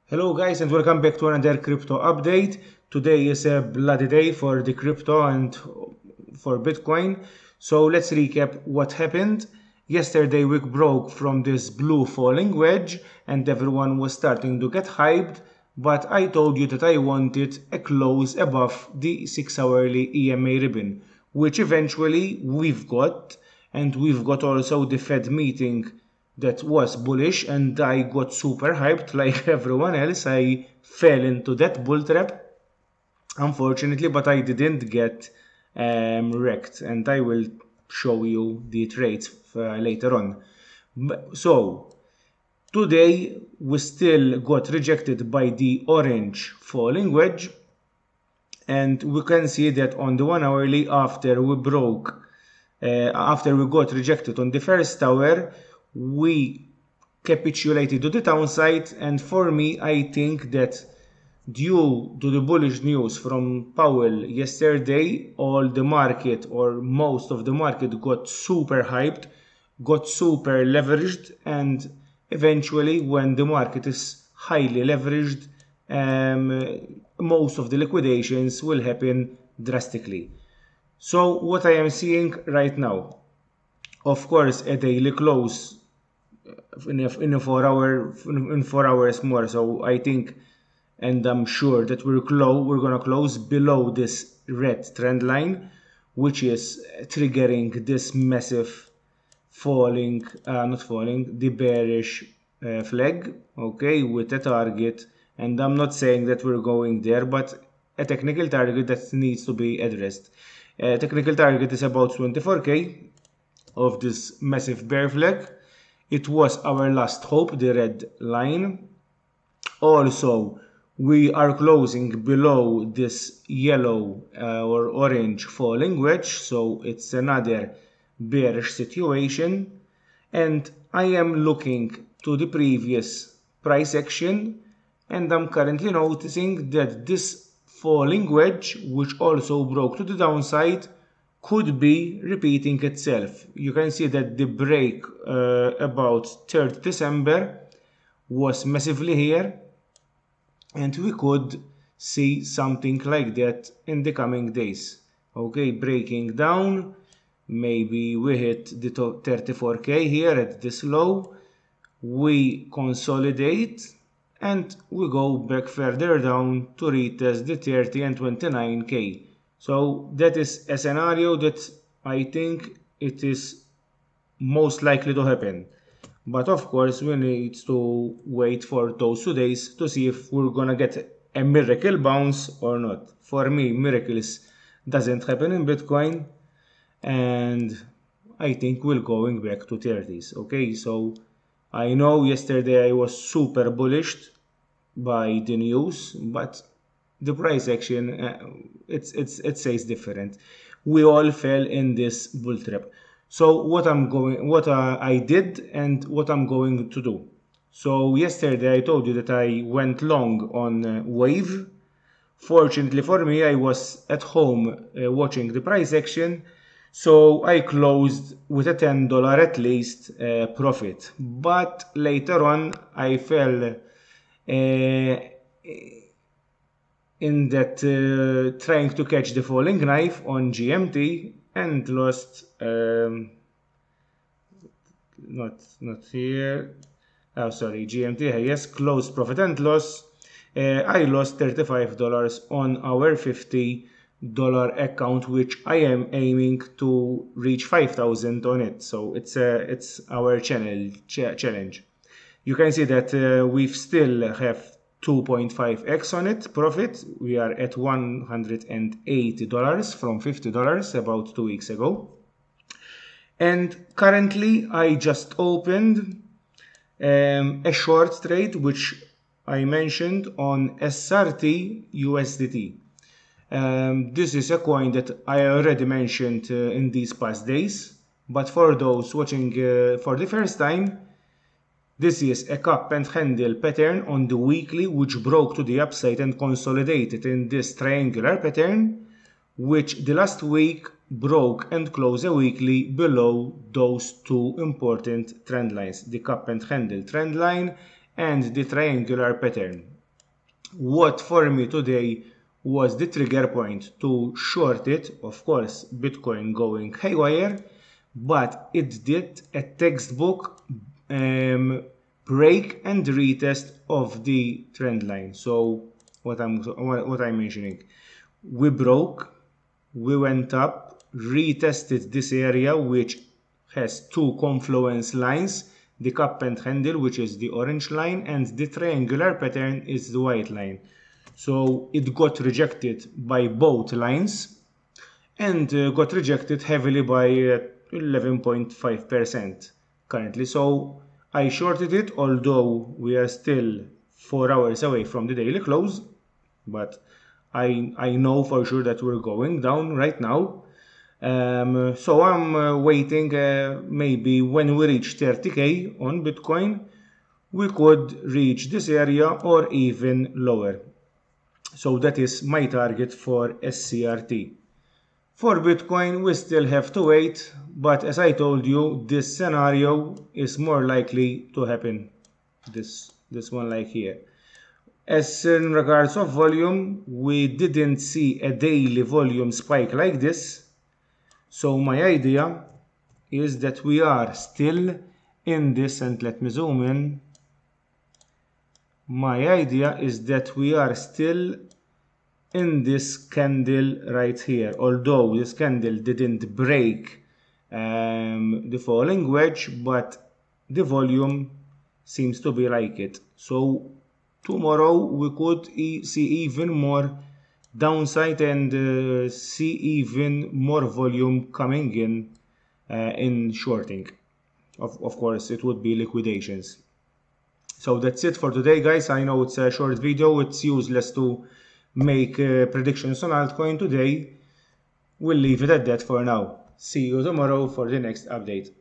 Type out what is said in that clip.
Hello guys and welcome back to another crypto update. Today is a bloody day for the crypto and for Bitcoin. So let's recap what happened. Yesterday we broke from this blue falling wedge and everyone was starting to get hyped, but I told you that I wanted a close above the 6-hourly EMA ribbon, which eventually we've got, and we've got also the Fed meeting that was bullish, and I got super hyped like everyone else. I fell into that bull trap, unfortunately, but I didn't get wrecked, and I will show you the trades later on. So today we still got rejected by the orange falling wedge, and we can see that on the 1 hourly after we got rejected on the first tower, we capitulated to the downside. And for me, I think that due to the bullish news from Powell yesterday, all the market or most of the market got super hyped, got super leveraged, and eventually when the market is highly leveraged, most of the liquidations will happen drastically. So what I am seeing right now, of course, a daily close in 4 hours more. So I think, and I'm sure that we're gonna close below this red trend line, which is triggering this massive the bearish flag, okay, with a target. And I'm not saying that we're going there, but a technical target that needs to be addressed. Technical target is about 24k of this massive bear flag. It was our last hope, the red line. Also, we are closing below this yellow or orange falling wedge, so it's another bearish situation. And I am looking to the previous price action, and I'm currently noticing that this falling wedge, which also broke to the downside, could be repeating itself. You can see that the break about 3rd December was massively here, and we could see something like that in the coming days. Okay, breaking down, maybe we hit the 34k here at this low, we consolidate, and we go back further down to retest the 30 and 29k. So that is a scenario that I think it is most likely to happen. But of course, we need to wait for those 2 days to see if we're gonna get a miracle bounce or not. For me, miracles doesn't happen in Bitcoin, and I think we're going back to 30s. Okay, so I know yesterday I was super bullish by the news, but the price action it says different. We all fell in this bull trap. So what I did and what I'm going to do. So yesterday I told you that I went long on Wave. Fortunately for me, I was at home watching the price action, so I closed with a $10 at least profit. But later on, I fell in that trying to catch the falling knife on GMT and lost not here. Oh, sorry, GMT, yes, closed profit and loss. I lost $35 on our $50 account, which I am aiming to reach 5,000 on it. So it's our challenge. You can see that we still have 2.5x on it profit. We are at $180 from $50 about 2 weeks ago. And currently I just opened a short trade which I mentioned on SCRT USDT. This is a coin that I already mentioned in these past days, but for those watching for the first time, this is a cup and handle pattern on the weekly, which broke to the upside and consolidated in this triangular pattern, which the last week broke and closed a weekly below those two important trend lines, the cup and handle trend line and the triangular pattern. What for me today was the trigger point to short it, of course, Bitcoin going haywire, but it did a textbook um, break and retest of the trend line. So what I'm mentioning, we broke, we went up, retested this area which has two confluence lines, the cup and handle, which is the orange line, and the triangular pattern is the white line. So it got rejected by both lines and got rejected heavily by 11.5% currently. So I shorted it, although we are still 4 hours away from the daily close, but I know for sure that we're going down right now. So I'm waiting, maybe when we reach 30k on Bitcoin, we could reach this area or even lower. So that is my target for SCRT. For Bitcoin, we still have to wait, but as I told you, this scenario is more likely to happen. This one like here. As in regards of volume, we didn't see a daily volume spike like this. So my idea is that we are still in this, and let me zoom in. My idea is that we are still in this candle right here, although this candle didn't break the falling wedge, but the volume seems to be like it. So tomorrow we could see even more downside and see even more volume coming in shorting. Of course, it would be liquidations. So that's it for today, guys. I know it's a short video. It's useless to make predictions on altcoin today. We'll leave it at that for now. See you tomorrow for the next update.